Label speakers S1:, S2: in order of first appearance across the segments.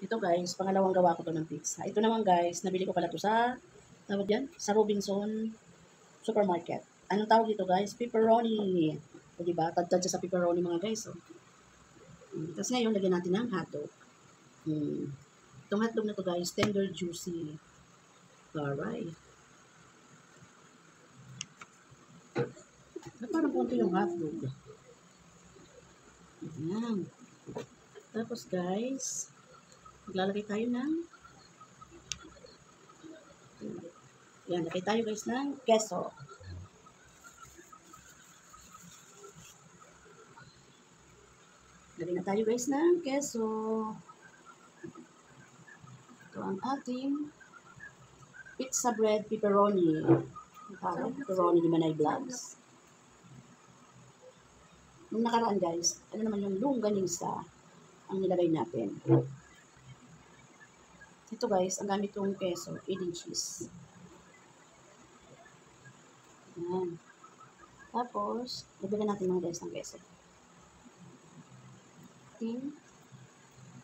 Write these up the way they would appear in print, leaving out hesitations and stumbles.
S1: Ito guys, pangalawang gawa ko to ng pizza. Ito naman guys, nabili ko pala to sa, tawag yan, sa Robinson Supermarket. Anong tawag dito guys? Pepperoni. O diba? Tad-tad siya sa pepperoni mga guys. Oh. Tapos ngayon, lagyan natin ng hotdog. Itong hotdog na to guys, tender, juicy. Alright. Parang konti yung hotdog. Ayan. Tapos guys, maglalagay tayo ng yan, lagay tayo guys ng keso. Lagay na tayo guys ng keso. Ito ang ating pizza bread pepperoni. Pepperoni ni Manay Vlogs. Nung nakaraan guys, ano naman yung longganisa ang nilagay natin. Ito guys, ang gamit kong keso, 8 cheese. Ayan. Tapos, lagyan natin mga guys ng keso.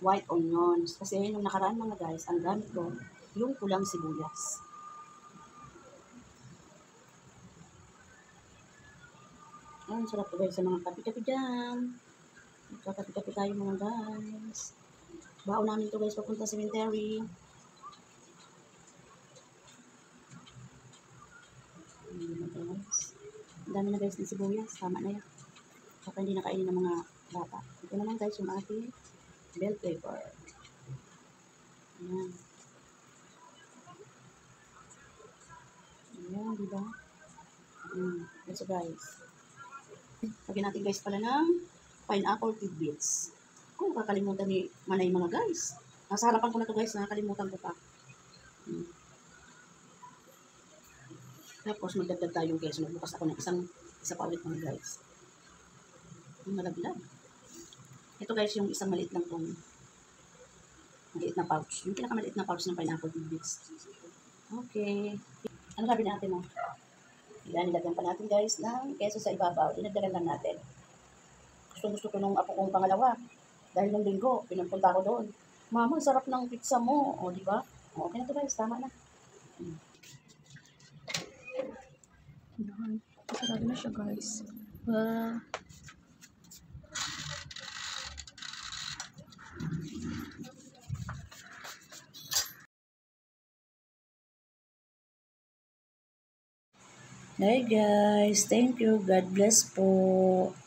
S1: White onions. Kasi nung nakaraan mga guys, ang gamit ko, yung pulang sibuyas. Ayan, sarap po guys sa mga kapi-kapi dyan. Magkakapi-kapi tayo mga guys. Baon namin ito guys papunta sa cemetery. Ang dami na guys ng sibuyas. Tama na yan. Saka hindi nakainin ng mga bata. Ito naman guys yung ating bell pepper. Ayan. Ayan, diba? So guys. Lagyan natin guys pala ng pineapple tidbits. Kung kakalimutan ni Manay mga guys. Nasa harapan ko na to guys, nakakalimutan ko pa. Tapos magdagdag tayong keso. Magbukas ako ng isa pa ulit mga guys. Yung malaglag. Ito guys yung isang maliit lang tong maliit na pouch. Yung pinakamaliit na pouch ng pineapple tidbits. Okay. Ano sabi natin mo? Yan, nilagyan pa natin guys ng keso sa ibabaw. Inagdagan lang natin. Gusto ko nung apo kong pangalawa. Dahil nung linggo, pinagpunta ko doon. Mama, sarap ng pizza mo. O, di ba? Okay na to guys, tama na.
S2: Sarado na siya guys.
S1: Hi guys, thank you. God bless po.